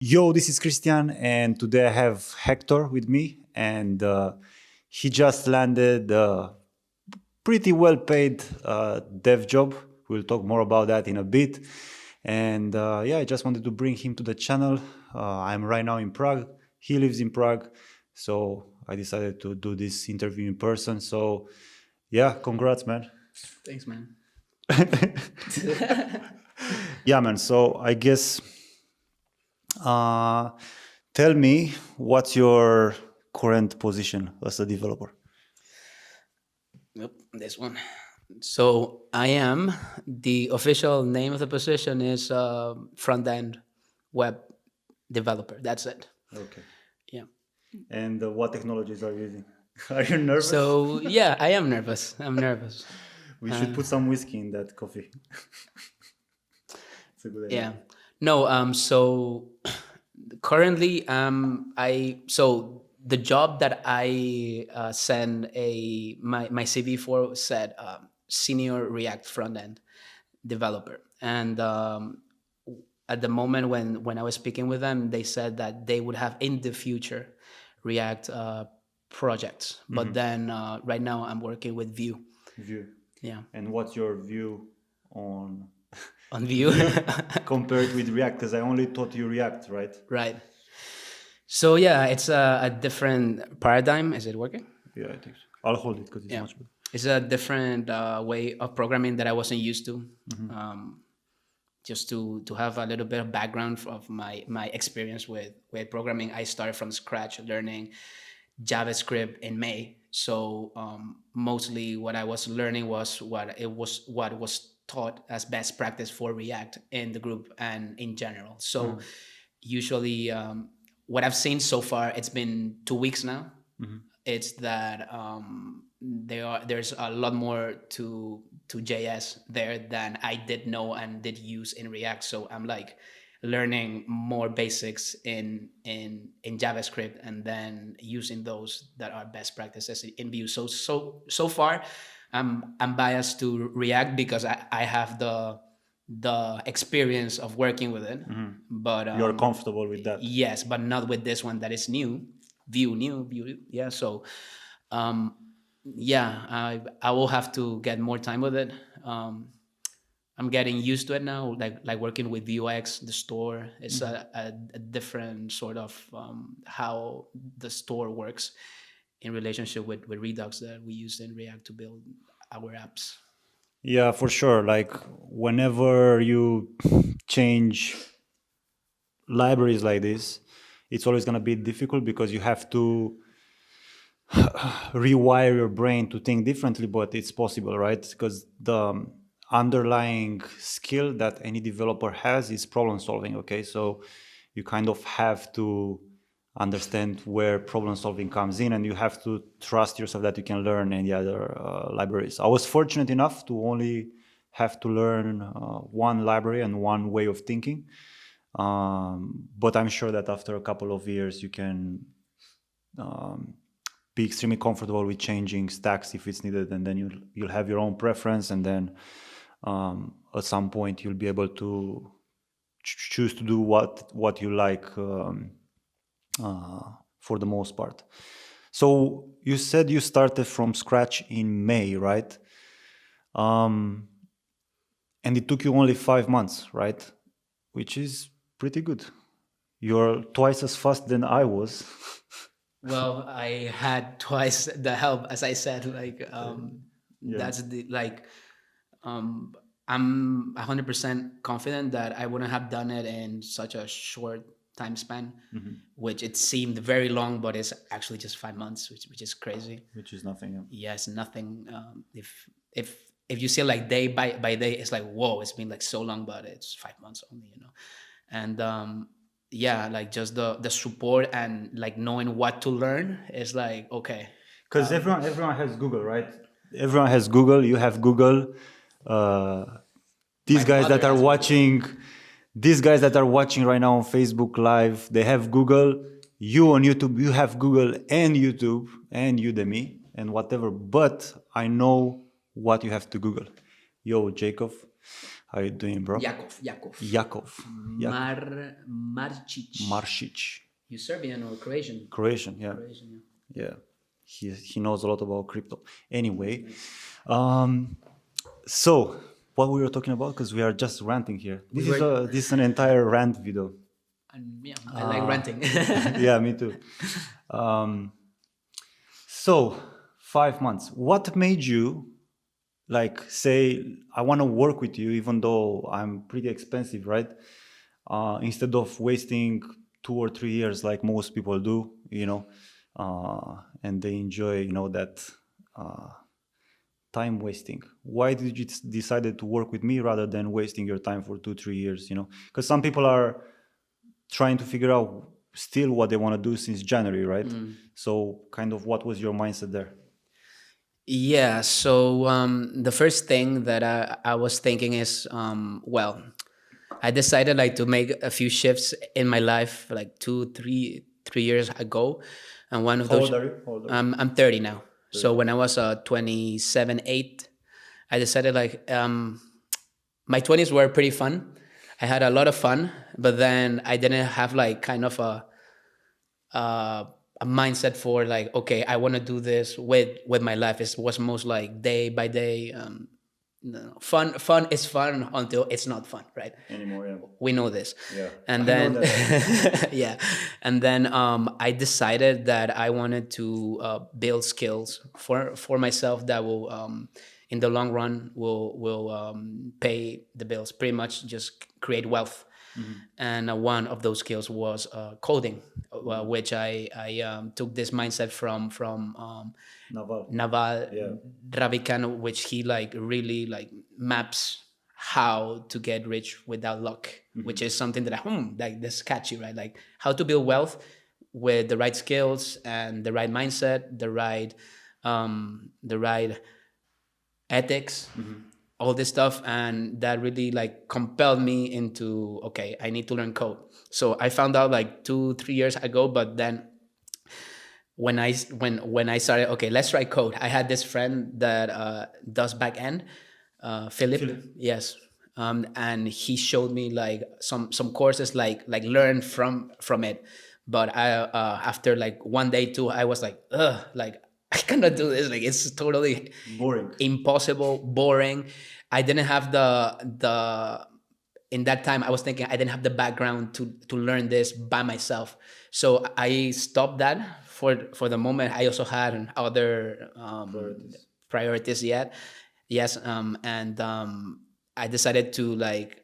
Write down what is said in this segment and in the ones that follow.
Yo, this is Christian, and today I have Hector with me, and he just landed a pretty well paid dev job. We'll talk more about that in a bit. And yeah, I just wanted to bring him to the channel. I'm right now in Prague. He lives in Prague, so I decided to do this interview in person. So yeah, congrats, man. Thanks, man. Yeah, man. So I guess uh, tell me what's your current position as a developer? Yep, this one. So I am the official name of the position is front end web developer. That's it. Okay. Yeah. And what technologies are you using? Are you nervous? So yeah, I am nervous. I'm nervous. We should put some whiskey in that coffee. It's a good idea. Yeah. No. So currently, the job that I send my CV for said senior React front end developer, and at the moment when I was speaking with them, they said that they would have in the future React projects, but then right now I'm working with Vue. Vue. Yeah, And what's your view on on Vue. compared with React? Because I only taught you React, right? Right. So yeah, it's a different paradigm. Is it working? Yeah, I think so. I'll hold it because it's Yeah, much better. it's a different way of programming that I wasn't used to. Just to have a little bit of background of my experience with programming, I started from scratch learning JavaScript in May. So mostly what I was learning was what was taught as best practice for React in the group and in general. So usually what I've seen so far, it's been 2 weeks now. It's that there's a lot more to JS there than I did know and did use in React. So I'm like learning more basics in JavaScript and then using those that are best practices in Vue. So far, I'm biased to React because I have the experience of working with it. But You're comfortable with that? yes, but not with this one that is new. Vue. Yeah. So yeah, I will have to get more time with it. I'm getting used to it now, like working with Vuex, the store. It's a different sort of how the store works in relationship with Redux that we use in React to build our apps. Yeah, for sure. Like whenever you change libraries like this, it's always going to be difficult because you have to rewire your brain to think differently, but it's possible, right? Because the underlying skill that any developer has is problem solving, okay? So you kind of have to understand where problem solving comes in, and you have to trust yourself that you can learn any other libraries. I was fortunate enough to only have to learn one library and one way of thinking. But I'm sure that after a couple of years, you can be extremely comfortable with changing stacks if it's needed, and then you'll have your own preference, and then at some point you'll be able to choose to do what you like for the most part. So you said you started from scratch in May, right? And it took you only 5 months, right? Which is pretty good. You're twice as fast than I was. Well, I had twice the help, as I said. Like, that's the like. I'm 100% confident that I wouldn't have done it in such a short time span, which it seemed very long, but it's actually just 5 months, which is crazy. Which is nothing. Yeah. Yes, nothing. If you see like day by day, it's like whoa, it's been like so long, but it's 5 months only. And yeah, like just the support and like knowing what to learn is like okay. Because everyone has Google, right? Everyone has Google. You have Google. These My guys that mother are has watching, these guys that are watching right now on Facebook Live, they have Google. You on YouTube, you have Google and YouTube and Udemy and whatever. But I know what you have to Google. Yo, Jacob, How you doing, bro? Yakov. Yakov. Yakov. Marcic. Maršić. You Serbian or Croatian? Croatian, yeah. Croatian, Yeah. He knows a lot about crypto. Anyway, so what we were talking about, because we are just ranting here. This is an entire rant video. And yeah, I like ranting. Yeah, me too. So 5 months. What made you like say I want to work with you, even though I'm pretty expensive, right? Instead of wasting 2 or 3 years like most people do, and they enjoy, that time wasting. Why did you decided to work with me rather than wasting your time for 2 3 years? Because some people are trying to figure out still what they want to do since January, right? So kind of what was your mindset there? Yeah, so the first thing that I was thinking is, well, I decided like to make a few shifts in my life like 3 years ago, and one of How those. old are you? How old are you? I'm 30 now. So when I was 27, 8, I decided like my 20s were pretty fun. I had a lot of fun, but then I didn't have like kind of a mindset for like, okay, I want to do this with my life. It was most like day by day. No, fun is fun until it's not fun, right? Anymore, yeah. We know this. Yeah, And I know then that. yeah, and then I decided that I wanted to build skills for myself that will in the long run will pay the bills, pretty much just create wealth. And one of those skills was coding, which I took this mindset from Naval Yeah. Ravikant, which he like really like maps how to get rich without luck, which is something that like this catchy, right? Like how to build wealth with the right skills and the right mindset, the right ethics, all this stuff. And that really like compelled me into, okay, I need to learn code. So I found out like 2 3 years ago, but then when I started, okay, let's try code. I had this friend that does back end, Philip. Yes. And he showed me like some courses, like learn from it. But I after like one day, two, I was like, ugh, like I cannot do this. Like it's totally Boring. impossible, boring. I didn't have the in that time I was thinking I didn't have the background to learn this by myself. So I stopped that for the moment. I also had other priorities yet. Yes. And I decided to like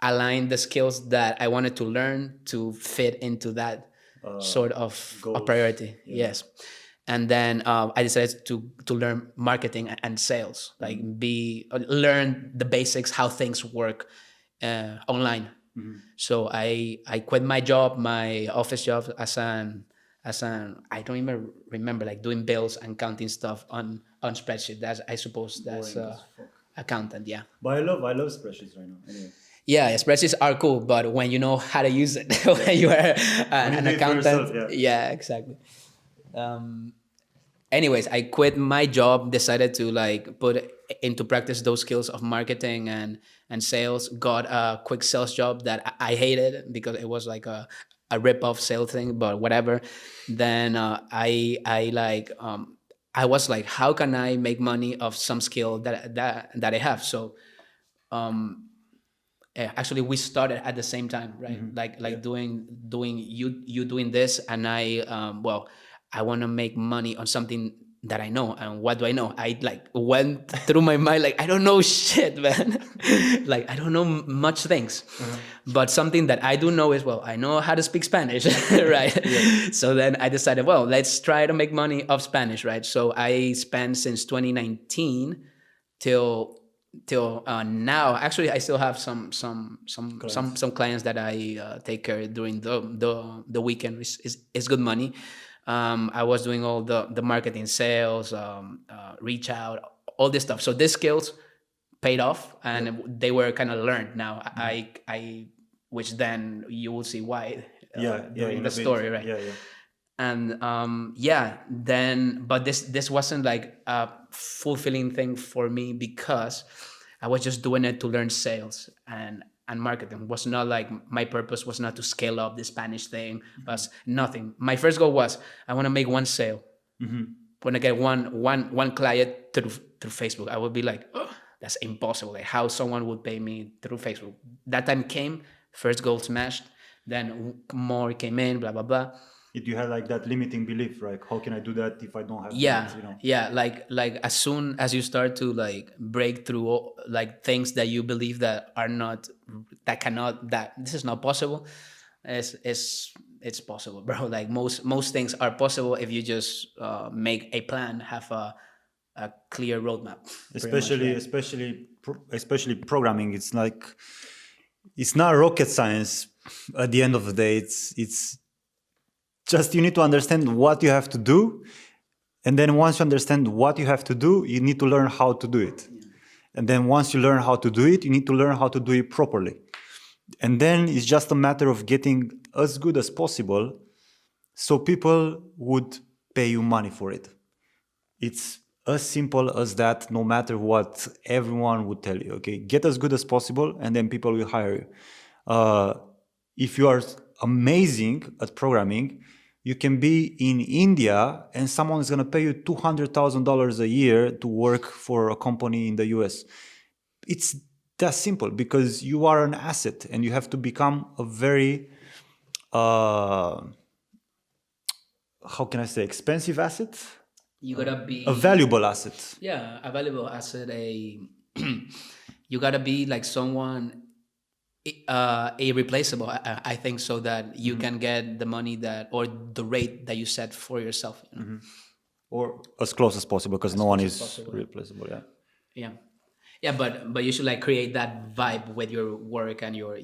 align the skills that I wanted to learn to fit into that sort of a goals. priority. Yeah. Yes. And then I decided to learn marketing and sales, like learn the basics, how things work online. So I quit my job, my office job, as an I don't even remember, like doing bills and counting stuff on spreadsheet. That's, I suppose that's Boring as fuck. accountant. Yeah. But I love spreadsheets right now. Anyway. Yeah, spreadsheets are cool, but when you know how to use it, when you are an do it for accountant, yourself, yeah, exactly. Anyways, I quit my job, decided to like put into practice those skills of marketing and sales. Got a quick sales job that I hated because it was like a rip off sale thing, but whatever. Then I like I was like, how can I make money of some skill that I have? So actually we started at the same time, right? Like doing you doing this, and I well, I want to make money on something that I know. And what do I know? I like went through my mind like, I don't know shit, man. Like I don't know much things. But something that I do know is, well, I know how to speak Spanish. Right? So then I decided, well, let's try to make money of Spanish, right? So I spent since 2019 till now. Actually, I still have some clients that I take care during the weekend. Is good money. I was doing all the marketing, sales, reach out, all this stuff. So these skills paid off, and they were kind of learned. Now I which then you will see why during the story, right? Yeah. And then but this wasn't like a fulfilling thing for me, because I was just doing it to learn sales and marketing. It was not like my purpose was not to scale up the Spanish thing. Was nothing. My first goal was I want to make one sale. When I get one client through Facebook, I would be like, oh, that's impossible. Like how someone would pay me through Facebook. That time came, first goal smashed, then more came in, blah blah blah. If you had like that limiting belief, like how can I do that if I don't have Yeah, that, you know? yeah. Like as soon as you start to like break through like things that you believe that are not, that cannot, that this is not possible, it's possible, bro. Like most things are possible if you just make a plan, have a clear roadmap. Pretty much, especially right? especially especially programming. It's like it's not rocket science. At the end of the day, it's just you need to understand what you have to do, and then once you understand what you have to do, you need to learn how to do it. And then once you learn how to do it, you need to learn how to do it properly. And then it's just a matter of getting as good as possible so people would pay you money for it. It's as simple as that, no matter what everyone would tell you. Okay, get as good as possible, and then people will hire you. If you are amazing at programming, you can be in India and someone is going to pay you $200,000 a year to work for a company in the US. It's that simple because you are an asset and you have to become a very, how can I say, expensive asset? You gotta A be, valuable asset. yeah, a valuable asset. A you gotta be like someone irreplaceable. I think so that you can get the money that or the rate that you set for yourself. You know, Or as close as possible because as no one close as is possible. replaceable. Yeah. Yeah, yeah, but you should like create that vibe with your work and your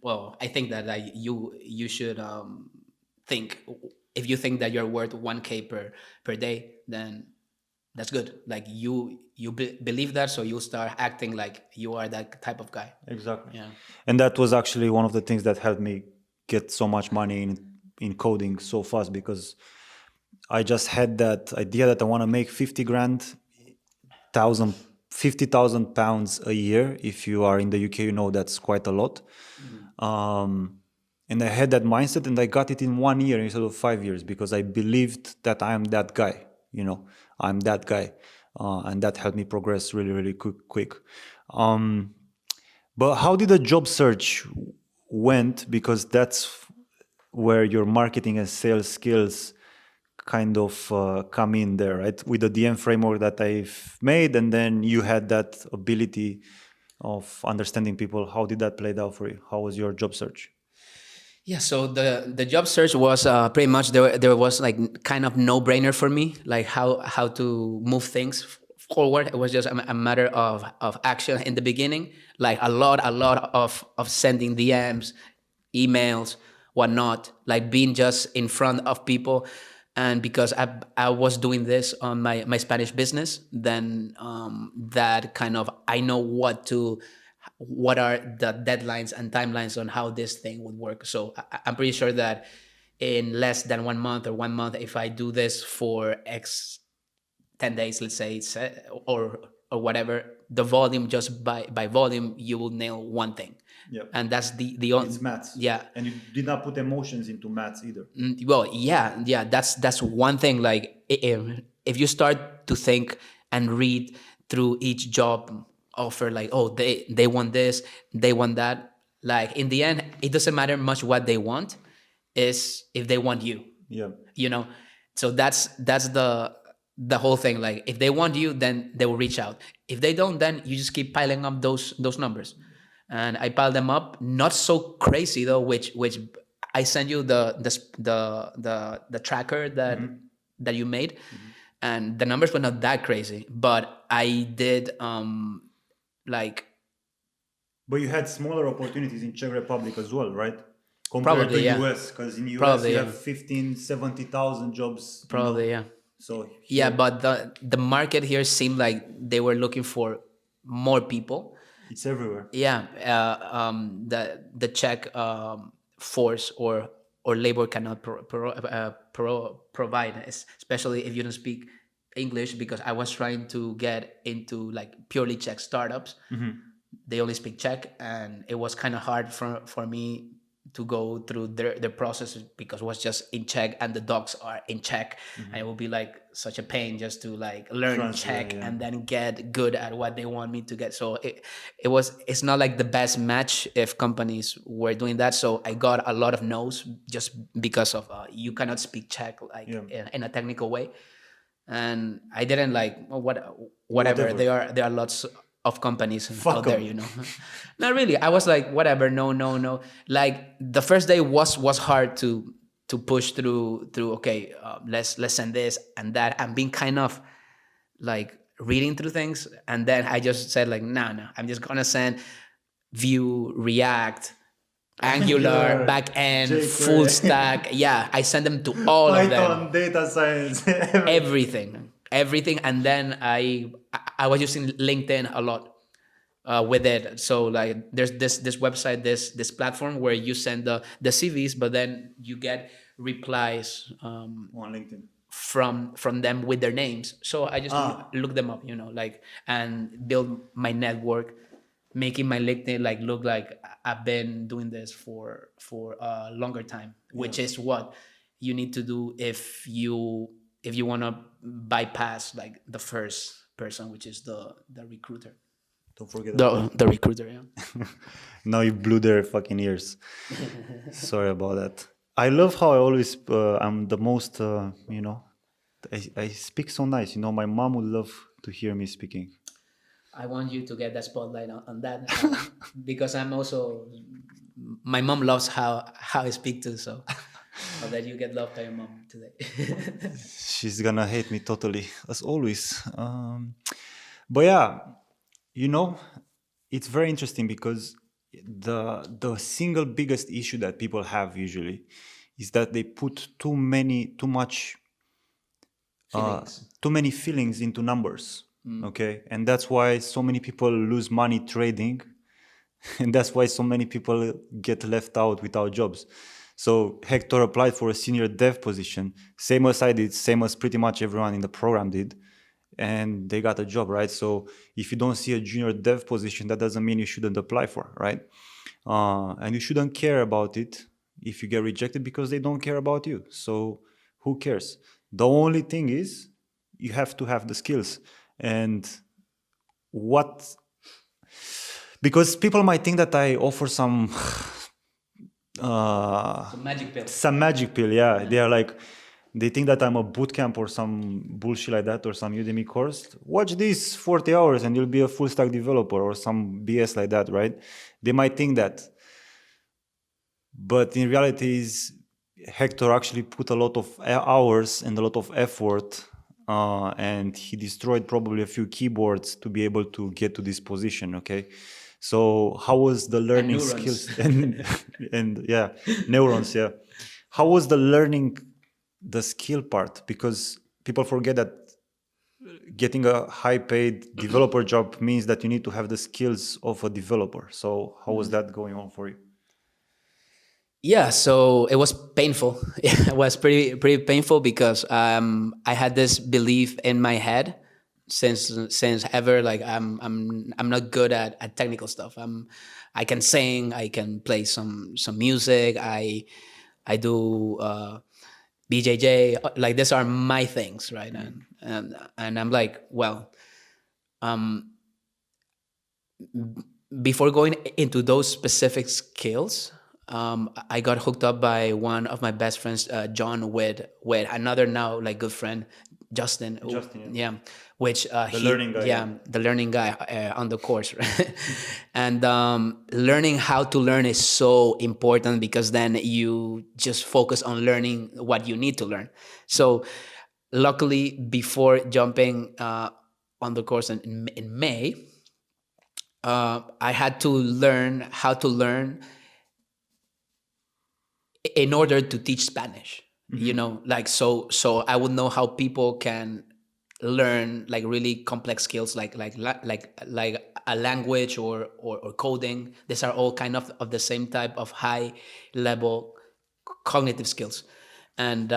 well, I think that like you should think, if you think that you're worth 1K per day, then that's good. Like you believe that, so you'll start acting like you are that type of guy. Exactly. Yeah. And that was actually one of the things that helped me get so much money in coding so fast because I just had that idea that I want to make 50 grand, thousand, 50,000 pounds a year. If you are in the UK, you know that's quite a lot. And I had that mindset and I got it in 1 year instead of 5 years because I believed that I am that guy, you know, I'm that guy. And that helped me progress really, really quick. But how did the job search went? Because that's where your marketing and sales skills kind of come in there, right? With the DM framework that I've made, and then you had that ability of understanding people. How did that play out for you? How was your job search? Yeah, so the job search was pretty much there was like kind of no brainer for me, like how to move things forward. It was just a matter of action in the beginning, like a lot of sending DMs, emails, whatnot, like being just in front of people. And because I was doing this on my Spanish business, then that kind of, I know what are the deadlines and timelines on how this thing would work. So I'm pretty sure that in less than 1 month or 1 month, if I do this for X 10 days, let's say, or whatever, the volume, just by volume, you will nail one thing. Yep. And that's the It's maths. yeah. And you did not put emotions into maths either. Well, yeah, that's one thing. Like if you start to think and read through each job offer, like, oh, they want this, they want that, like in the end it doesn't matter much what they want, is if they want you, Yeah. you know. So that's the whole thing. Like if they want you, then they will reach out. If they don't, then you just keep piling up those numbers. And I piled them up, not so crazy though, which I sent you the tracker that you made, and the numbers were not that crazy, but I did like But you had smaller opportunities in Czech Republic as well, right? Compared to probably, yeah, US, because in US probably, you yeah, have 15, 70,000 jobs, you probably, know. yeah. So Yeah, here but the market here seemed like they were looking for more people. it's everywhere. Yeah, the Czech force or labor cannot provide, especially if you don't speak English because I was trying to get into like purely Czech startups. They only speak Czech, and it was kind of hard for me to go through their processes because it was just in Czech and the docs are in Czech, and it would be like such a pain just to like learn Translate, Czech yeah. and then get good at what they want me to get. So it's not like the best match if companies were doing that. So I got a lot of no's just because of you cannot speak Czech like Yeah. in a technical way, and I didn't like well, whatever. Whatever. There are lots of companies Fuck out there, 'em. Not really. I was like, whatever, no, no, no. Like the first day was hard to push through. Okay, let's send this and that, and being kind of like reading through things, and then I just said like, no, no, I'm just gonna send Vue, React, Angular, Angular, back end, full jQuery, stack. Yeah, I send them to all of them, Python, data science, everything. everything, and then I was using LinkedIn a lot with it. So like there's this website, this platform where you send the CVs, but then you get replies On LinkedIn. from them with their names. So I just Ah, look them up, like, and build my network, making my LinkedIn like look like I've been doing this for a longer time, yeah. which is what you need to do if you want to bypass like the first person, which is the recruiter. Don't forget that. The recruiter, yeah. Now you blew their fucking ears. Sorry about that. I love how I always, I'm the most, I speak so nice. My mom would love to hear me speaking. I want you to get that spotlight on that because I'm also my mom loves how I speak too. So I'll let you get loved by your mom today. She's gonna hate me totally, as always. But yeah, you know, it's very interesting because the single biggest issue that people have usually is that they put too much Feelings. too many feelings into numbers. Okay, and that's why so many people lose money trading, and that's why so many people get left out without jobs. So Hector applied for a senior dev position, same as I did, same as pretty much everyone in the program did, and they got a job, right? So if you don't see a junior dev position, that doesn't mean you shouldn't apply for, right? And you shouldn't care about it if you get rejected because they don't care about you. So who cares? The only thing is you have to have the skills. And what, because people might think that I offer So magic pill. some magic pill. Yeah, they are like, they think that I'm a bootcamp or some bullshit like that or some Udemy course. Watch this 40 hours and you'll be a full stack developer or some BS like that, right? They might think that. But in reality, is Hector actually put a lot of hours and a lot of effort, and he destroyed probably a few keyboards to be able to get to this position. Okay, so how was the And learning neurons. skills and yeah, neurons? Yeah, how was the learning the skill part? Because people forget that getting a high paid developer job means that you need to have the skills of a developer. So how was that going on for you? Yeah, so it was painful. It was pretty painful because I had this belief in my head since ever, like I'm not good at technical stuff. I can sing, I can play some music, I do BJJ, like these are my things, right? And I'm like, well, before going into those specific skills, I got hooked up by one of my best friends, John, with another now like good friend, Justin. Justin, Yeah, which the learning guy, yeah. the learning guy on the course, right? And learning how to learn is so important because then you just focus on learning what you need to learn. So, luckily, before jumping on the course in May, I had to learn how to learn in order to teach Spanish. Like so I would know how people can learn like really complex skills like a language or coding. These are all kind of the same type of high level cognitive skills. And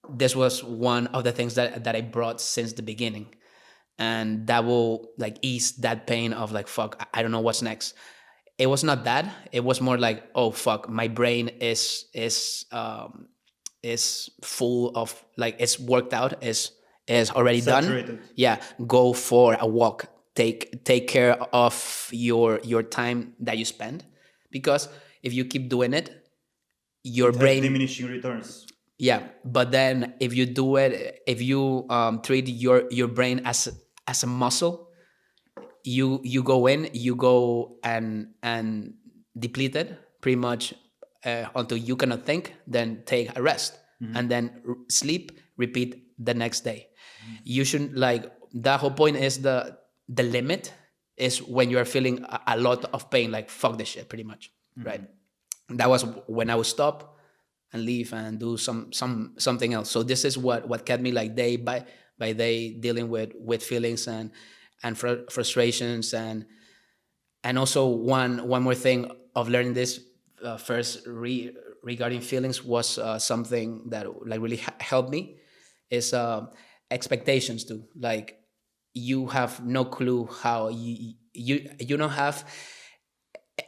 this was one of the things that I brought since the beginning, and that will like ease that pain of like, fuck, I don't know what's next. It was not that. It was more like, oh fuck, my brain is full of, like, it's worked out, is already done. Saturated. Yeah, go for a walk. Take care of your time that you spend, because if you keep doing it, your It has brain, diminishing returns. yeah. But then if you do it, if you treat your brain as a muscle, you go in, you go and deplete it pretty much until you cannot think, then take a rest, and then sleep, repeat the next day. You shouldn't, like, the whole point is the limit is when you're feeling a lot of pain, like fuck this shit pretty much, right? That was when I would stop and leave and do something else. So this is what kept me like day by day dealing with feelings and frustrations. And also one more thing of learning this, first regarding feelings, was something that like really helped me, is expectations too. Like, you have no clue how you don't have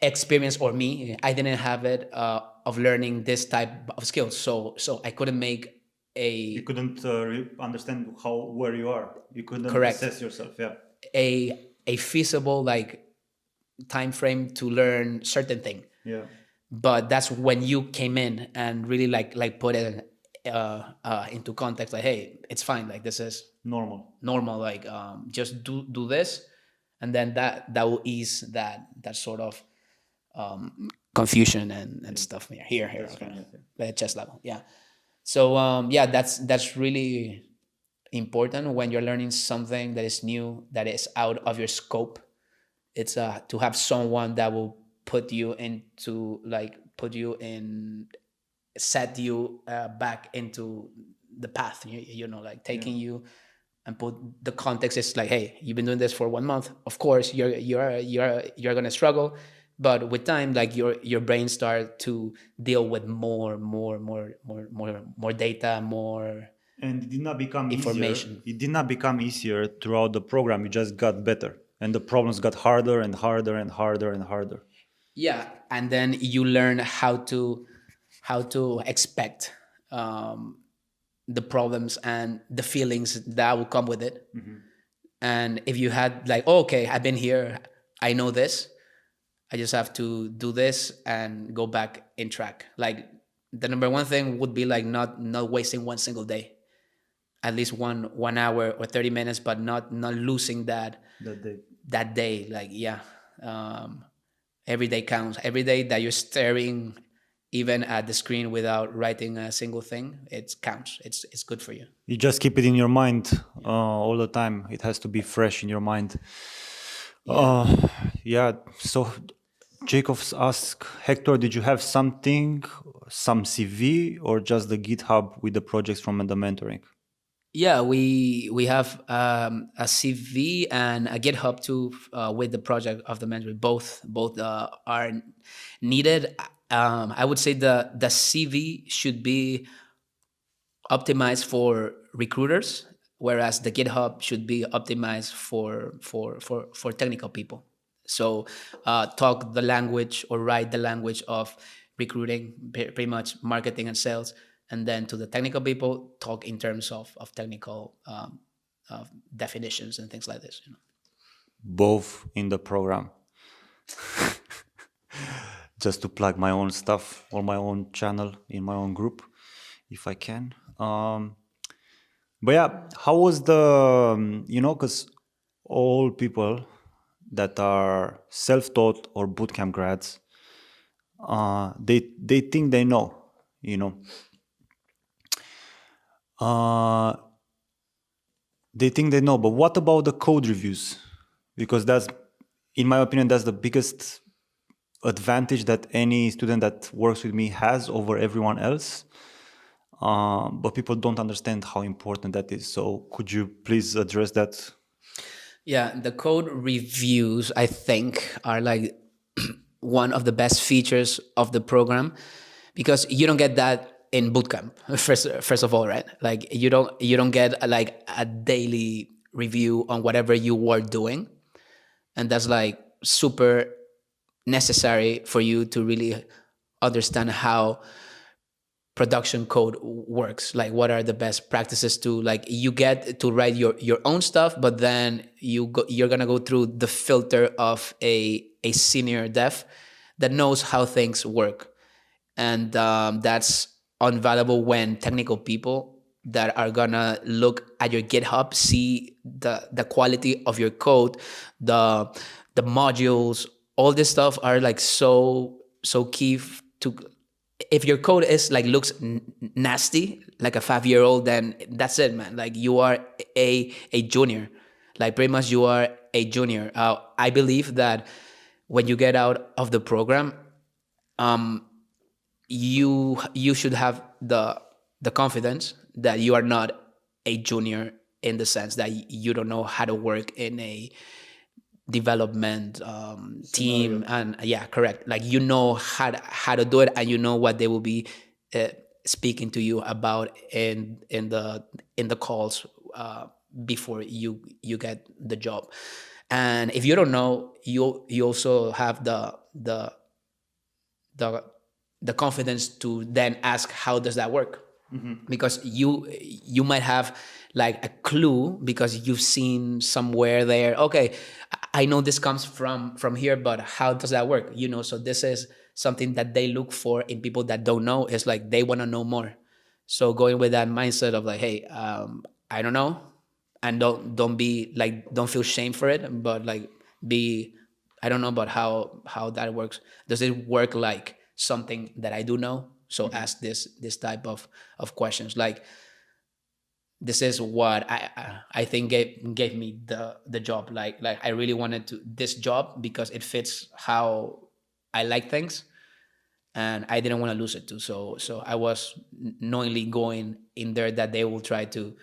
experience, or me, I didn't have it, of learning this type of skills. So I couldn't make You a couldn't understand how where you are. You couldn't correct, assess yourself. Yeah. a feasible like time frame to learn certain thing. Yeah. But that's when you came in and really like put it into context, like, hey, it's fine, like this is Normal. normal, like just do this, and then that will ease that sort of confusion and stuff here. That's Okay, fine. Yeah. the chest level, yeah. So yeah, that's really important when you're learning something that is new, that is out of your scope. It's to have someone that will put you into, like, put you in, set you back into the path, like taking you, and put the context is like, hey, you've been doing this for 1 month, of course you're gonna struggle, but with time, like, your brain start to deal with more data, more And it did not become easier. information. It did not become easier throughout the program. It just got better, and the problems got harder and harder and harder and harder. Yeah, and then you learn how to expect the problems and the feelings that will come with it. And if you had like, oh, okay, I've been here, I know this, I just have to do this and go back in track. Like, the number one thing would be like not wasting one single day, at least 1 hour or 30 minutes, but not losing That day. that day. Like, yeah, um, every day counts. Every day that you're staring even at the screen without writing a single thing, it counts. It's good for you. You just keep it in your mind all the time. It has to be fresh in your mind. Yeah. Yeah. So Jacobs asked Hector, did you have something, some CV, or just the GitHub with the projects from the mentoring? Yeah, we have a CV and a GitHub too, with the project of the mentoring. Both are needed. I would say the CV should be optimized for recruiters, whereas the GitHub should be optimized for technical people. So talk the language or write the language of recruiting, pretty much marketing and sales, and then to the technical people, talk in terms of technical definitions and things like this. Both in the program. Just to plug my own stuff or my own channel in my own group, if I can. But yeah, how was the, because all people that are self-taught or bootcamp grads, they think they know, you know. They think they know, but what about the code reviews? Because that's, in my opinion, that's the biggest advantage that any student that works with me has over everyone else. But people don't understand how important that is. So could you please address that? Yeah, the code reviews, I think, are like one of the best features of the program, because you don't get that in bootcamp. First of all, right? Like you don't get like a daily review on whatever you were doing, and that's like super necessary for you to really understand how production code works, like what are the best practices to, like, you get to write your own stuff, but then you're gonna go through the filter of a senior dev that knows how things work. And that's invaluable when technical people that are gonna look at your GitHub, see the quality of your code, the the modules, all this stuff are like so key to. If your code is like looks nasty like a 5-year old, then that's it, man. Like you are a junior, like pretty much you are a junior. I believe that when you get out of the program, you should have the confidence that you are not a junior, in the sense that you don't know how to work in a development team. Scenario. And yeah, correct, like you know how to do it, and you know what they will be uh, speaking to you about in the calls before you get the job. And if you don't know, you also have the the confidence to then ask how does that work, because you might have like a clue because you've seen somewhere there, okay, I know this comes from here, but how does that work, so this is something that they look for in people that don't know. It's like they want to know more. So going with that mindset of like, hey, I don't know, and don't be like, don't feel shame for it, but like, be, I don't know about how that works. Does it work like something that I do know? So ask this type of questions. Like, this is what I think gave me the job. Like I really wanted to this job because it fits how I like things, and I didn't want to lose it too. So I was knowingly going in there that they will try to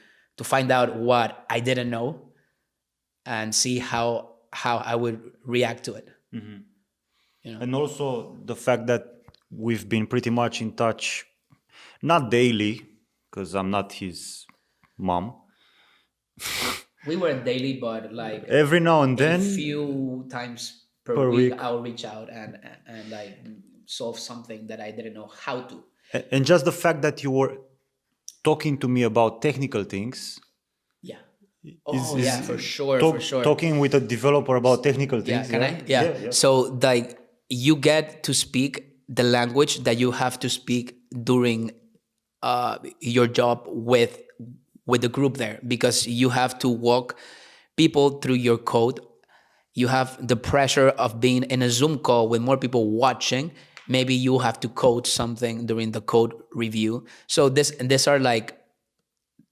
find out what I didn't know and see how I would react to it. And also the fact that we've been pretty much in touch, not daily, because I'm not his mom. We were daily, but like Every now and a then few times per per week, week. I'll reach out and like solve something that I didn't know how to. And just the fact that you were talking to me about technical things Yeah. is Oh yeah, for sure, for sure. talking with a developer about technical Yeah, things. can Yeah, I? Yeah. yeah, yeah. So like you get to speak the language that you have to speak during your job with the group there, because you have to walk people through your code. You have the pressure of being in a Zoom call with more people watching. Maybe you have to code something during the code review. So this are like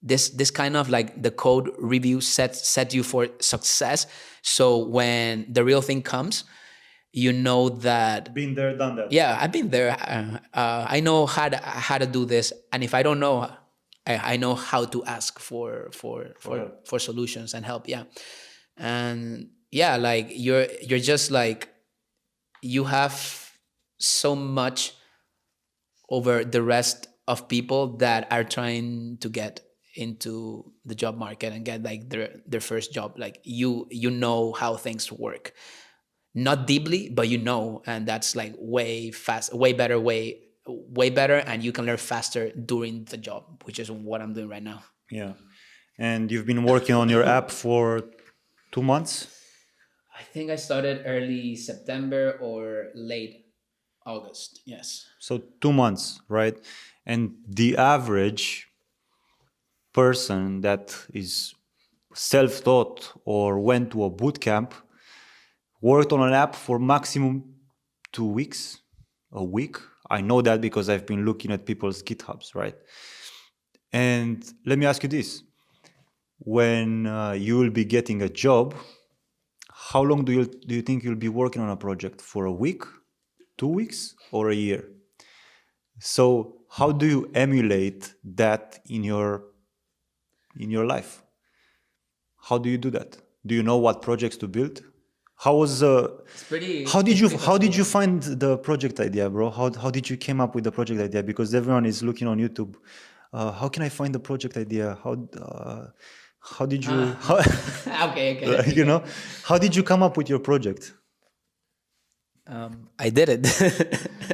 this kind of like the code review set you for success. So when the real thing comes, you know that, Been there, done that. yeah, I've been there. I know how to do this, and if I don't know, I know how to ask for solutions and help. Yeah, and yeah, like you're just like, you have so much over the rest of people that are trying to get into the job market and get like their first job. Like you know how things work, not deeply, but and that's like way fast, way better, and you can learn faster during the job, which is what I'm doing right now. Yeah. And you've been working on your app for 2 months? I think I started early September or late August. Yes. So 2 months, right? And the average person that is self-taught or went to a boot camp worked on an app for maximum 2 weeks, a week. I know that because I've been looking at people's GitHubs, right? And let me ask you this. When you will be getting a job, how long do you think you'll be working on a project? For a week, 2 weeks, or a year? So how do you emulate that in your life? How do you do that? Do you know what projects to build? How was It's pretty. how did It's you pretty how did you flexible. find the project idea, bro? How did you came up with the project idea? Because everyone is looking on YouTube. How can I find the project idea? How did you how, Okay, okay, you okay. know, how did you come up with your project? I did it.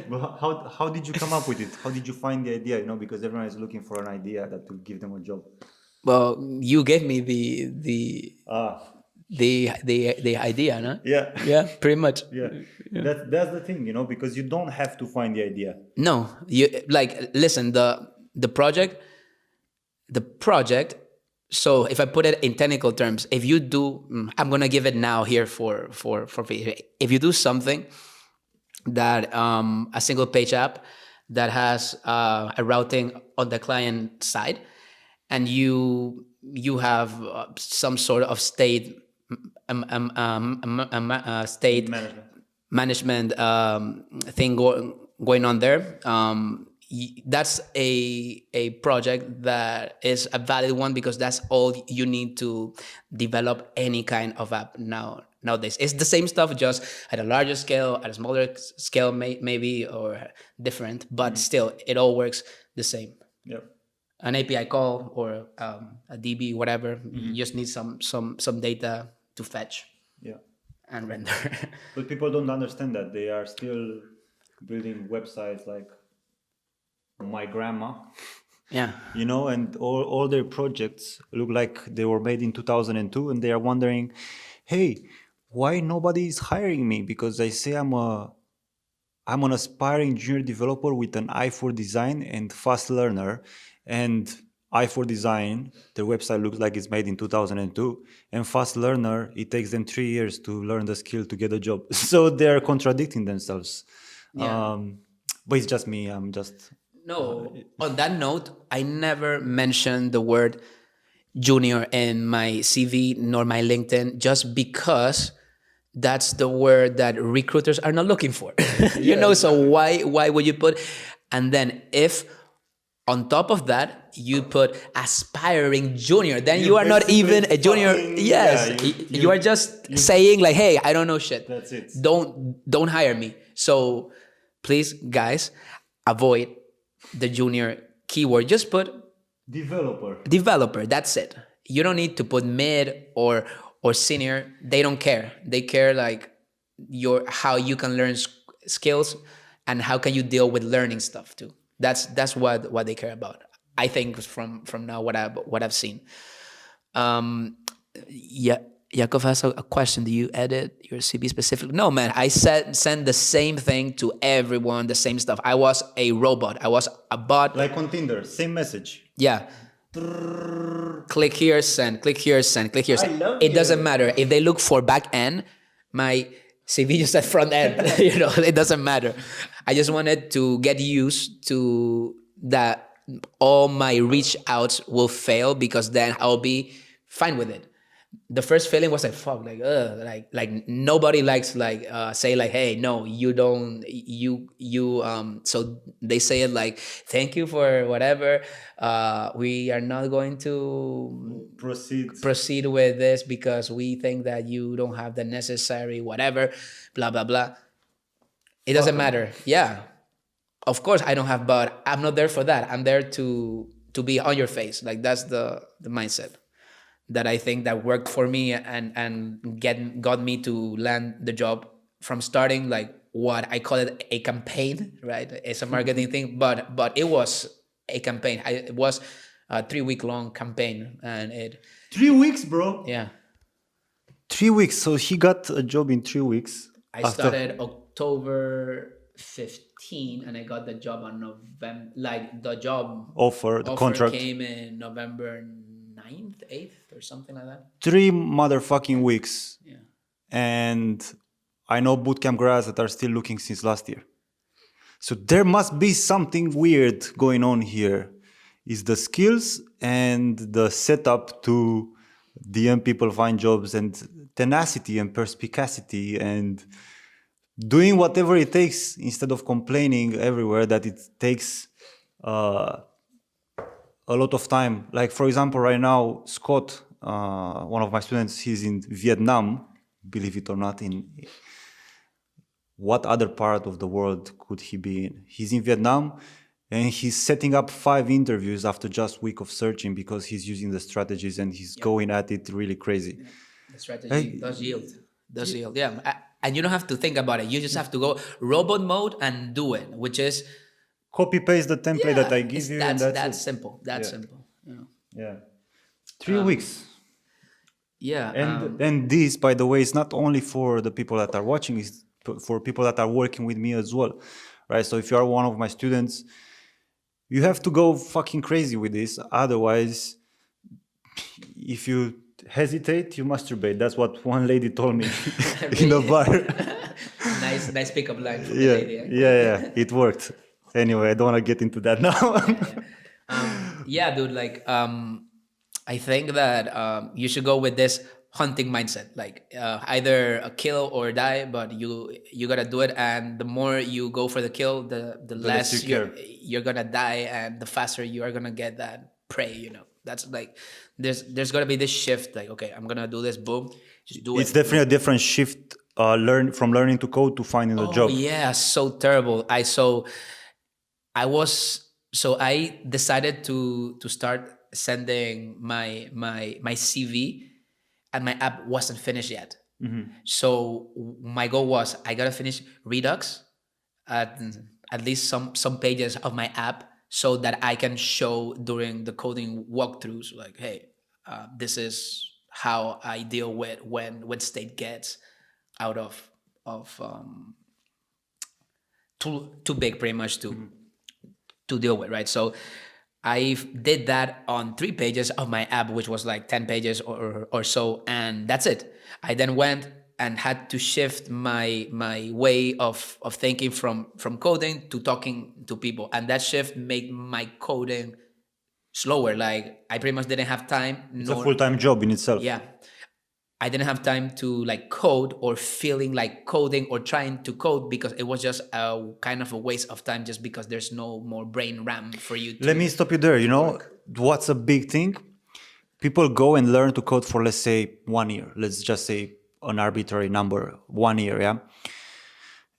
Well, how did you come up with it? How did you find the idea? You know, because everyone is looking for an idea that will give them a job. Well, you gave me the Ah, the idea, no? yeah, Yeah, pretty much. yeah. Yeah. That's the thing, you know, because you don't have to find the idea. No, you like listen. The project. So if I put it in technical terms, if you do, I'm gonna give it now here for free. If you do something that a single page app that has a routing on the client side, and you have some sort of state Management. management thing going on there. That's a project that is a valid one because that's all you need to develop any kind of app nowadays. It's the same stuff, just at a larger scale, at a smaller scale, maybe, or different, but still, it all works the same. Yeah. An API call or a DB, whatever. You just need some data to fetch Yeah. and render. But people don't understand that they are still building websites like my grandma, Yeah. you know, and all their projects look like they were made in 2002, and they are wondering, hey, why nobody is hiring me? Because I say I'm an aspiring junior developer with an eye for design and fast learner. And eye for design, their website looks like it's made in 2002. And fast learner, it takes them 3 years to learn the skill to get a job. So they are contradicting themselves. Yeah. But it's just me. I'm just. No, on that note, I never mentioned the word junior in my CV nor my LinkedIn just because that's the word that recruiters are not looking for. Yeah, So exactly. why would you put, and then if on top of that you put aspiring junior, then You you are not basically even a junior. fucking. Yeah, Yes, you are just saying like, hey, I don't know shit. That's it. Don't hire me. So please, guys, avoid the junior keyword. Just put Developer. developer. That's it. You don't need to put mid or senior. They don't care. They care like your how you can learn skills and how can you deal with learning stuff too. That's what they care about. I think from now what I've seen. Um, yeah. Yakov has a question. Do you edit your CV specifically? No, man. I send the same thing to everyone, the same stuff. I was a robot. I was a bot. Like on Tinder, same message. Yeah. Click here, send. Click here, send. Click here, I send. love It doesn't you. matter if they look for back end. My CV just said front end. It doesn't matter. I just wanted to get used to that. All my reach outs will fail because then I'll be fine with it. The first feeling was like fuck, like like nobody likes like say like, hey, no, you don't, you so they say it like, thank you for whatever, we are not going to Proceed. proceed with this because we think that you don't have the necessary whatever, blah blah blah. It Fuck doesn't 'em. matter. Yeah, of course I don't have, but I'm not there for that. I'm there to be on your face. Like that's the mindset that I think that worked for me and got me to land the job from starting, like what I call it a campaign, right? It's a marketing thing, but it was a campaign. It was a 3 week long campaign, and it 3 weeks, bro. yeah. 3 weeks. So he got a job in 3 weeks I after started October 15, and I got the job on November. Like the job offer the offer contract. came in November 9th, 8th, or something like that. 3 motherfucking weeks. Yeah. And I know bootcamp grads that are still looking since last year. So there must be something weird going on here. Is the skills and the setup to DM people find jobs and tenacity and perspicacity and doing whatever it takes instead of complaining everywhere that it takes uh, a lot of time. Like for example, right now, Scott, one of my students, he's in Vietnam. believe it or not, in what other part of the world could he be in? He's in Vietnam, and he's setting up 5 interviews after just week of searching because he's using the strategies and he's Yeah. going at it really crazy. Yeah. The strategy Hey, does yield. Does yield. Yeah. And you don't have to think about it. You just have to go robot mode and do it, which is, copy paste the template that yeah, I give it's you, and that's that's it. simple. That's Yeah, simple. You know. yeah. 3 weeks. Yeah. And this, by the way, is not only for the people that are watching, it's for people that are working with me as well, right? So if you are one of my students, you have to go fucking crazy with this. Otherwise, if you hesitate, you masturbate. That's what one lady told me in the Really? bar. Nice pickup line from the Yeah, lady. Eh? yeah, yeah. It worked. Anyway, I don't want to get into that now. Yeah, yeah. Yeah, dude. Like, I think that you should go with this hunting mindset. Like, either a kill or die, but you gotta do it. And the more you go for the kill, the The less you less care. you're gonna die, and the faster you are gonna get that prey. You know, that's like there's gonna be this shift. Like, okay, I'm gonna do this. Boom, just do It's it. definitely a different shift. Learning to code to finding a Oh job. yeah, so terrible. I decided to start sending my CV, and my app wasn't finished yet. So my goal was I gotta finish Redux at at least some pages of my app so that I can show during the coding walkthroughs like, hey, this is how I deal with when state gets out of too big pretty much to deal with, right? So I did that on 3 pages of my app, which was like 10 pages or so, and that's it. I then went and had to shift my way of thinking from coding to talking to people, and that shift made my coding slower. Like I pretty much didn't have time, It's a nor full-time job in itself. yeah, I didn't have time to like code or feeling like coding or trying to code because it was just a kind of a waste of time just because there's no more brain RAM for you Let me stop you there. You to know work. what's a big thing? People go and learn to code for, let's say, 1 year. Let's just say an arbitrary number, 1 year, yeah?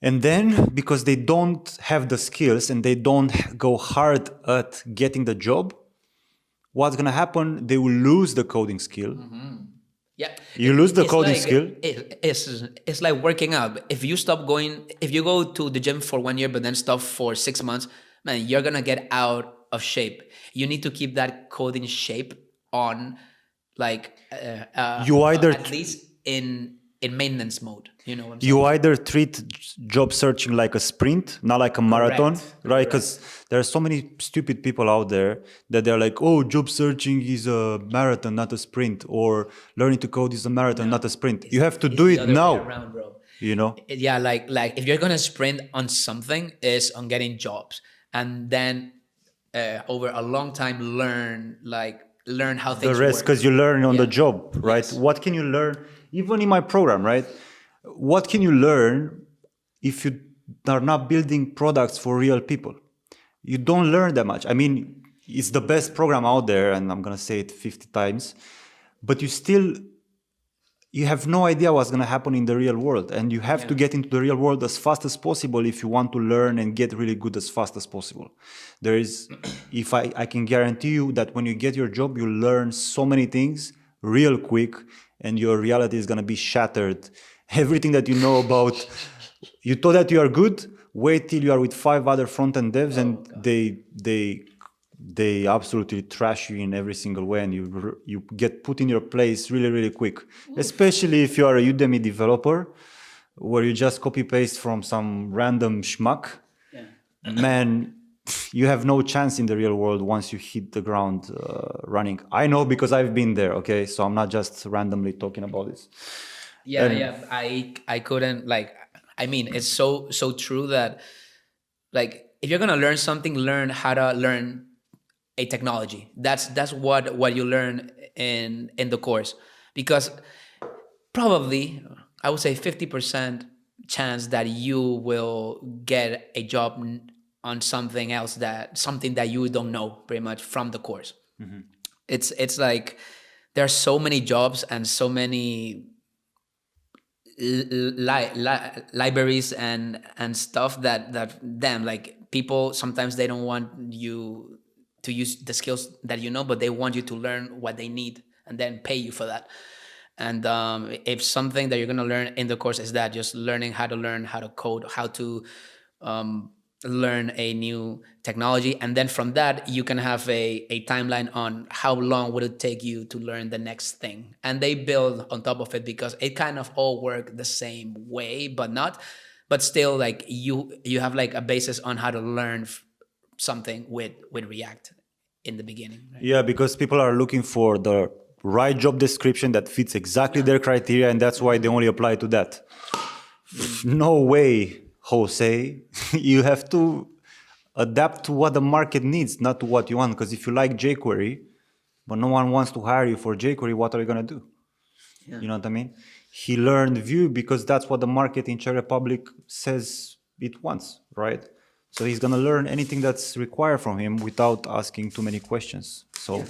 And then because they don't have the skills and they don't go hard at getting the job, what's going to happen? They will lose the coding skill. Yeah, You lose the it's coding like skill. it's like working out. If you stop going, if you go to the gym for 1 year but then stop for 6 months, man, you're gonna get out of shape. You need to keep that coding shape on, like You either at least in maintenance mode. You know what I'm you saying? either treat job searching like a sprint, not like a marathon, Correct. right? Because there are so many stupid people out there that they're like, oh, job searching is a marathon, not a sprint, or learning to code is a marathon, not a sprint. You have to It's do the it other way now, around, bro. you know? Yeah, like if you're gonna sprint on something, is on getting jobs, and then over a long time learn how The things rest, work. because you learn on the Yeah. job, right? Yes. What can you learn? Even in my program, right? What can you learn if you are not building products for real people? You don't learn that much. I mean, it's the best program out there, and I'm gonna say it 50 times, but you have no idea what's gonna happen in the real world, and you have to Yeah. get into the real world as fast as possible if you want to learn and get really good as fast as possible. There is, if I can guarantee you that when you get your job, you learn so many things real quick, and your reality is gonna be shattered. Everything that you know about, you thought that you are good. Wait till you are with 5 other front-end devs, and Oh god. they absolutely trash you in every single way, and you get put in your place really really quick. Especially if you are a Udemy developer, where you just copy paste from some random schmuck. Yeah. Man, you have no chance in the real world once you hit the ground running. I know because I've been there. Okay, so I'm not just randomly talking about this. Yeah, And yeah. I couldn't like. I mean, it's so true that like if you're gonna learn something, learn how to learn a technology. That's what you learn in the course, because probably I would say 50% chance that you will get a job on something that you don't know pretty much from the course. It's like there are so many jobs and so many libraries and stuff that them like people sometimes they don't want you to use the skills that you know, but they want you to learn what they need and then pay you for that. And if something that you're going to learn in the course is that just learn how to code, how to um, learn a new technology, and then from that you can have a timeline on how long would it take you to learn the next thing, and they build on top of it because it kind of all work the same way but not, but still like you have like a basis on how to learn something with React in the beginning, right? Yeah, because people are looking for the right job description that fits exactly Yeah. their criteria, and that's why they only apply to that. No way, Jose. You have to adapt to what the market needs, not to what you want. Because if you like jQuery, but no one wants to hire you for jQuery, what are you gonna do? Yeah. You know what I mean? He learned Vue because that's what the market in Czech Republic says it wants, right? So he's gonna learn anything that's required from him without asking too many questions. So,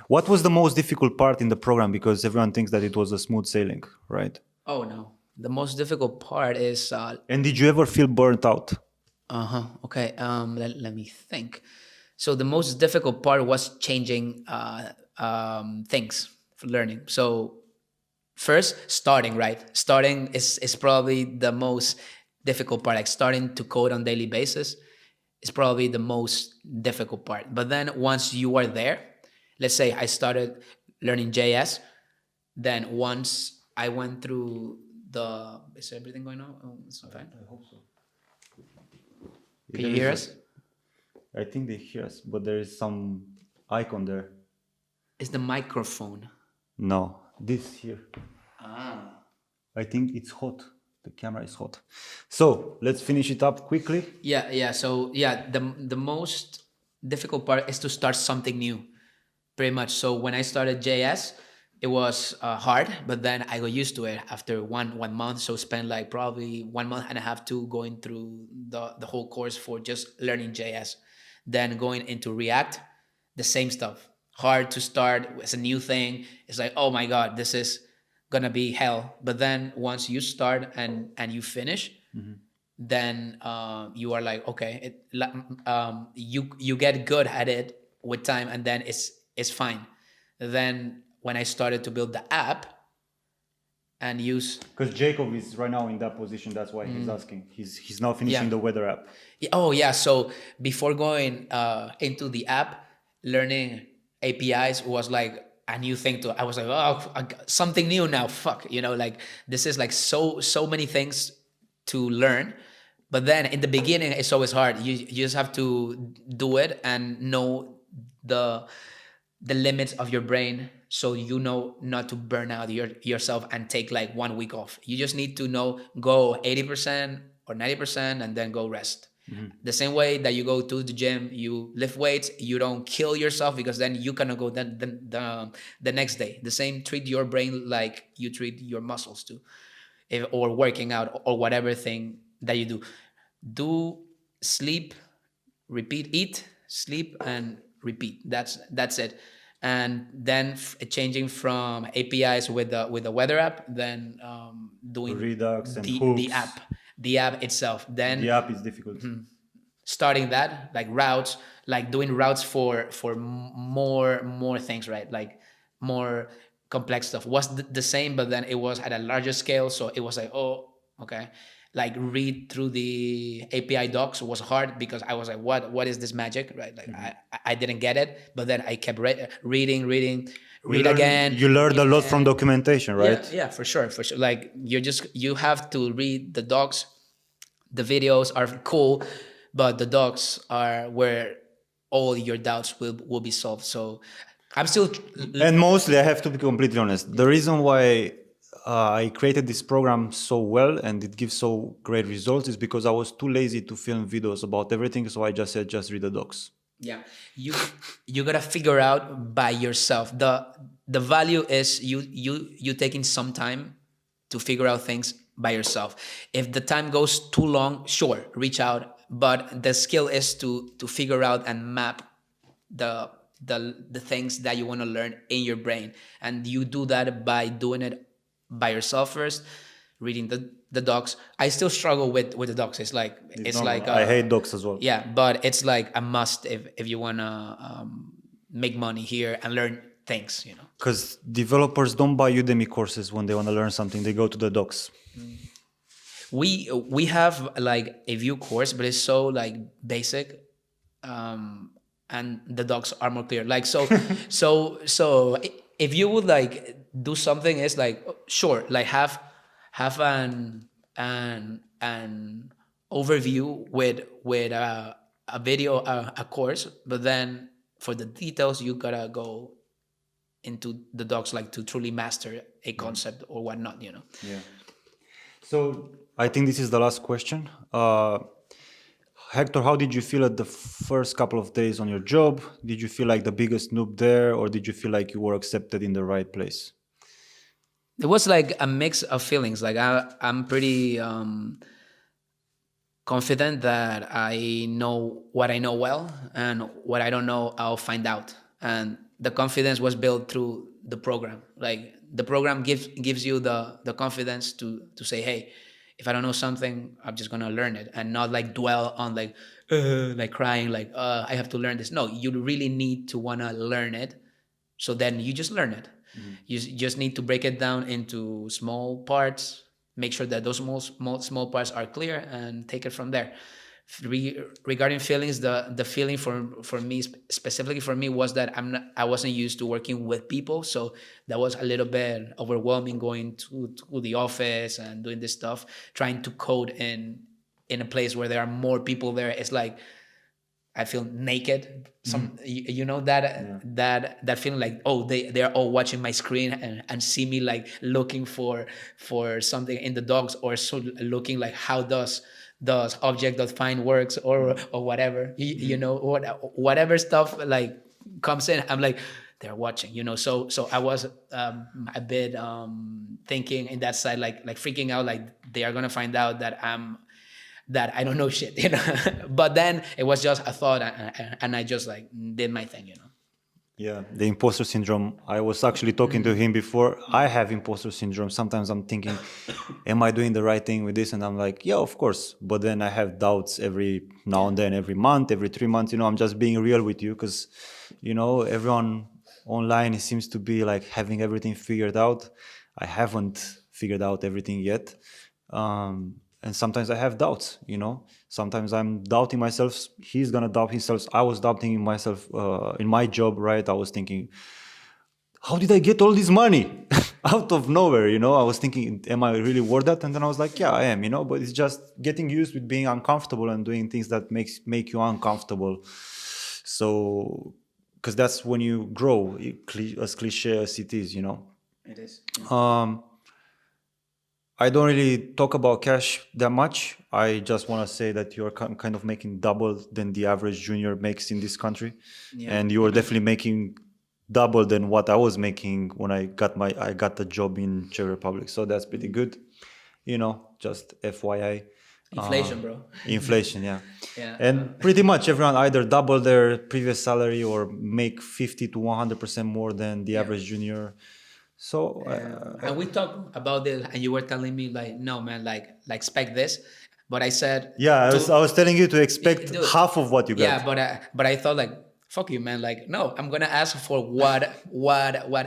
what was the most difficult part in the program? Because everyone thinks that it was a smooth sailing, right? Oh no, the most difficult part is And did you ever feel burnt out? uh-huh. Okay. Let me think. So the most difficult part was changing things for learning. So first, starting, right? Starting is probably the most difficult part. Like starting to code on daily basis is probably the most difficult part. But then once you are there, let's say I started learning JS, then once I went through the, is everything going on? Oh, it's fine. I hope so. Can There you is hear a, us? I think they hear us, but there is some icon there. It's the microphone. No, this here. Ah. I think it's hot. The camera is hot. So let's finish it up quickly. Yeah, yeah. So yeah, the most difficult part is to start something new, pretty much. So when I started JS, it was hard, but then I got used to it after one month. So spent like probably 1 month and a half to going through the whole course for just learning JS. Then going into React, the same stuff. Hard to start. It's a new thing. It's like, oh my god, this is gonna be hell. But then once you start and you finish, then you are like, okay, you get good at it with time, and then it's fine. Then when I started to build the app and use, Because Jacob is right now in that position. That's why he's asking. He's now finishing yeah. the weather app. Yeah, oh yeah, so before going into the app, learning APIs was like a new thing to, I was like, oh, I got something new now, fuck, like this is like so many things to learn. But then in the beginning it's always hard. You just have to do it and know the the limits of your brain, so you know not to burn out yourself and take like 1 week off. You just need to know, go 80% or 90% and then go rest. The same way that you go to the gym, you lift weights, you don't kill yourself, because then you cannot go the next day. The same, treat your brain like you treat your muscles too, or working out or whatever thing that you do. Do, sleep, repeat, eat, sleep, and repeat. That's it. And then changing from APIs with the weather app, then doing Redux and the hooks. app, the app itself. The Then app is difficult. starting that, like routes, like doing routes for more things, right? Like more complex stuff was the same, but then it was at a larger scale. So it was like, oh, okay. Like read through the API docs was hard, because I was like, what is this magic, right? Like I didn't get it, but then I kept reading, read again. You learned a lot from And documentation, yeah, right? yeah, for sure, for sure. Like you have to read the docs. The videos are cool, but the docs are where all your doubts will be solved. So I'm still, And mostly, I have to be completely honest. The reason why I created this program so well and it gives so great results is because I was too lazy to film videos about everything. So I just said, just read the docs. yeah, you gotta figure out by yourself. The value is you taking some time to figure out things by yourself. If the time goes too long, sure, reach out, but the skill is to figure out and map the the things that you want to learn in your brain, and you do that by doing it by yourself first, reading the docs. I still struggle with the docs. It's normal. like I hate dogs as well. yeah, but it's like a must if you wanna make money here and learn things, you know. Because developers don't buy Udemy courses when they want to learn something. They go to the docs. We have like a Vue course, but it's so like basic, and the docs are more clear. Like if you would like do something, it's like sure, like have an overview with a video, a course, but then for the details you gotta go into the docs, like to truly master a concept or whatnot, you know. Yeah. So I think this is the last question. Hector, how did you feel at the first couple of days on your job? Did you feel like the biggest noob there, or did you feel like you were accepted in the right place? It was like a mix of feelings. Like I'm pretty confident that I know what I know well, and what I don't know, I'll find out. And the confidence was built through the program. Like the program gives you the confidence to say, hey, if I don't know something, I'm just gonna learn it, and not like dwell on like crying, like I have to learn this. No, you really need to wanna learn it, so then you just learn it. You just need to break it down into small parts, make sure that those small parts are clear, and take it from there. Regarding feelings, the feeling for me, specifically for me, was that I wasn't used to working with people, so that was a little bit overwhelming, going to the office and doing this stuff, trying to code in a place where there are more people there. It's like I feel naked. You know that feeling, like, oh, they're all watching my screen, and see me like looking for something in the dogs, or so looking like how does object.find works, or whatever. You know, whatever stuff like comes in, I'm like, they're watching, you know. So I was a bit thinking in that side, like freaking out, like they are gonna find out that I don't know shit, you know. But then it was just a thought, and I just like did my thing, you know. Yeah, the imposter syndrome. I was actually talking to him before. I have imposter syndrome. Sometimes I'm thinking, am I doing the right thing with this? And I'm like, yeah, of course. But then I have doubts every now and then, every month, every 3 months. You know, I'm just being real with you because, you know, everyone online seems to be like having everything figured out. I haven't figured out everything yet. And sometimes I have doubts, you know. Sometimes I'm doubting myself. He's gonna doubt himself. I was doubting myself in my job, right? I was thinking, how did I get all this money out of nowhere? You know, I was thinking, am I really worth that? And then I was like, yeah, I am. You know, but it's just getting used with being uncomfortable and doing things that make you uncomfortable. So, because that's when you grow, as cliche as it is, you know. It is. I don't really talk about cash that much. I just want to say that you're kind of making double than the average junior makes in this country, and you are definitely making double than what I was making when I got the job in Czech Republic. So that's pretty good, you know. Just FYI. Inflation, bro. Inflation, yeah. Yeah. And pretty much everyone either double their previous salary or make 50 to 100% more than the average junior. So And we talked about this, and you were telling me like, no, man, like expect this. But I said, yeah, I was telling you to expect Dude, half of what you got. yeah, but I thought like, fuck you, man. Like, no, I'm gonna ask for what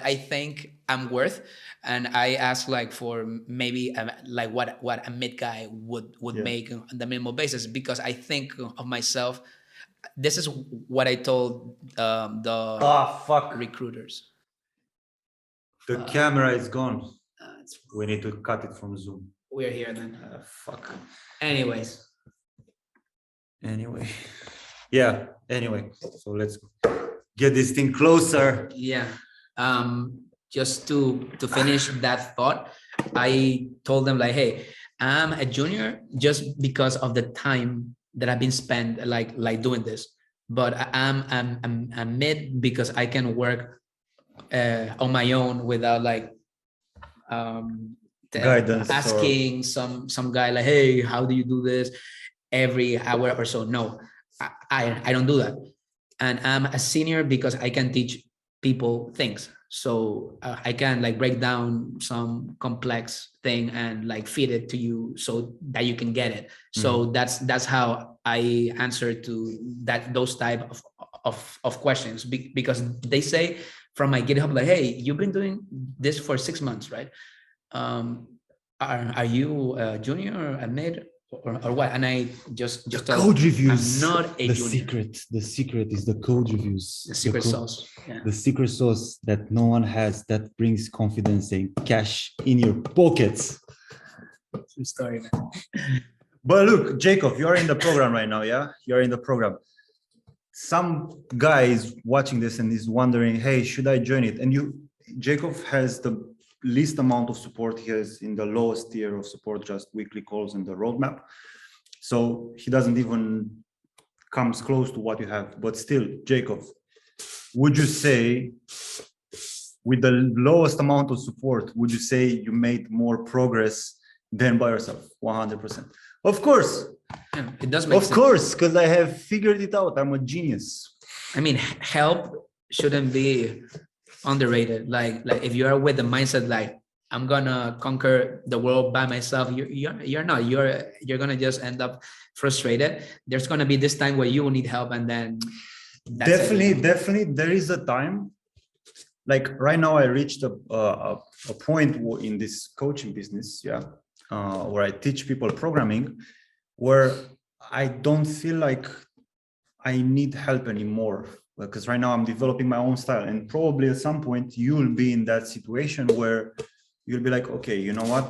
I think I'm worth, and I asked like for maybe like what a mid guy would make on the minimal basis, because I think of myself. This is what I told the recruiters. The camera is gone. We need to cut it from Zoom. We're here then. Fuck. Anyways. Anyway. Yeah, anyway. So let's get this thing closer. Yeah. Just to finish that thought, I told them like, hey, I'm a junior just because of the time that I've been spent like doing this. But I'm a mid because I can work on my own without like guidance, asking some guy like, hey, how do you do this every hour or so. No, I don't do that. And I'm a senior because I can teach people things. So I can like break down some complex thing and like feed it to you so that you can get it. So that's how I answer to those type of questions, because they say from my GitHub, like, hey, you've been doing this for 6 months, right? um are you a junior or a mid or what? And I just tell Code them, I'm reviews. not a junior. The secret is the code reviews. The secret sauce. Yeah. The secret sauce that no one has, that brings confidence and cash in your pockets. True story, man. But look, Jacob, you're in the program right now, yeah? You're in the program. Some guy is watching this and is wondering, hey, should I join it? And Jacob has the least amount of support. He has in the lowest tier of support, just weekly calls and the roadmap. So he doesn't even comes close to what you have. But still, Jacob, would you say with the lowest amount of support, would you say you made more progress than by yourself? 100%. Of course. Yeah, it does make sense. Of course, because I have figured it out. I'm a genius. I mean, help shouldn't be underrated. Like if you are with the mindset like I'm gonna conquer the world by myself, you're not. You're gonna just end up frustrated. There's gonna be this time where you will need help, and then definitely there is a time. Like right now, I reached a point in this coaching business, where I teach people programming, where I don't feel like I need help anymore, because right now I'm developing my own style, and probably at some point you'll be in that situation where you'll be like, okay, you know what?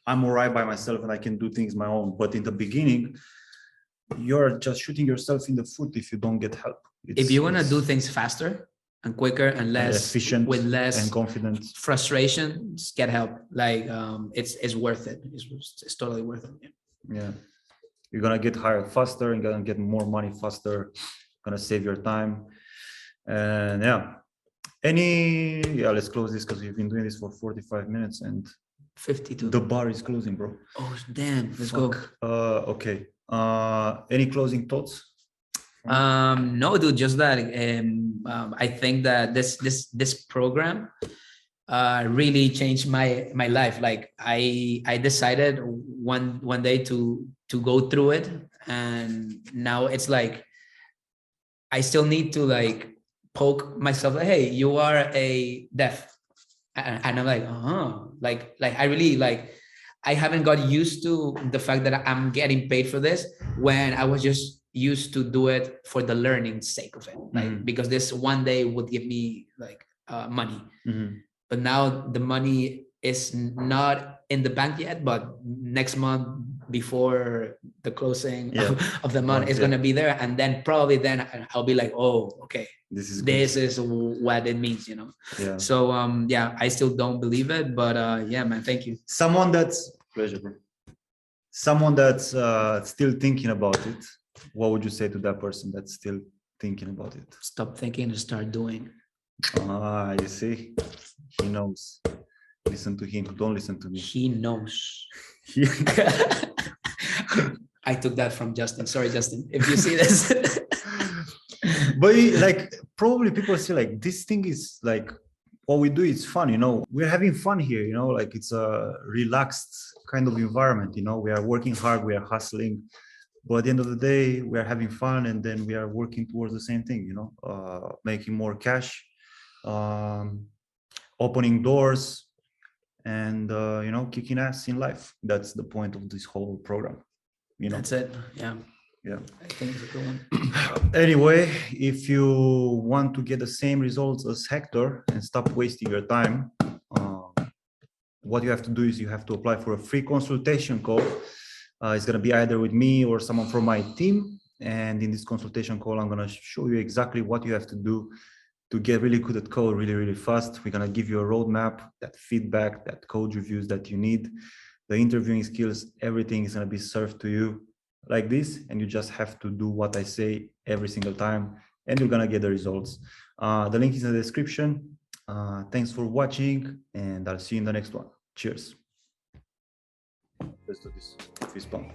I'm all right by myself and I can do things my own. But in the beginning, you're just shooting yourself in the foot if you don't get help. If you want to do things faster and quicker and less efficient, with less and confident, frustration, just get help. Like it's worth it. It's totally worth it. Yeah. You're gonna get hired faster and gonna get more money faster, gonna save your time. And let's close this because we've been doing this for 45 minutes and 52. The bar is closing, bro. Oh damn, let's go. Okay. Any closing thoughts? No, dude, just that I think that this program really changed my life. Like I decided one day to go through it, and now it's like I still need to like poke myself like, hey, you are a deaf, and I'm like, like I really like I haven't got used to the fact that I'm getting paid for this when I was just used to do it for the learning sake of it, like because this one day would give me like money. But now the money is not in the bank yet, but next month before the closing of the month is going to be there. And then probably then I'll be like, oh, okay, this is what it means, you know? Yeah. So, I still don't believe it, but yeah, man, thank you. Someone that's pleasure, bro. Someone that's still thinking about it. What would you say to that person that's still thinking about it? Stop thinking and start doing. You see, he knows. Listen to him. Don't listen to me. He knows. I took that from Justin. Sorry, Justin, if you see this. But like, probably people say like, this thing is like, what we do is fun, you know. We're having fun here, you know, like it's a relaxed kind of environment, you know. We are working hard, we are hustling, but at the end of the day, we are having fun, and then we are working towards the same thing, you know, making more cash, opening doors, and you know, kicking ass in life. That's the point of this whole program, you know. That's it. Yeah, I think it's a good one. Anyway, if you want to get the same results as Hector and stop wasting your time, what you have to do is you have to apply for a free consultation call. It's going to be either with me or someone from my team, and in this consultation call I'm going to show you exactly what you have to do to get really good at code really fast. We're going to give you a roadmap, that feedback, that code reviews that you need, the interviewing skills, everything is going to be served to you like this, and you just have to do what I say every single time, and you're going to get the results. The link is in the description. Thanks for watching, and I'll see you in the next one. Cheers. Let's do this. Fist bump.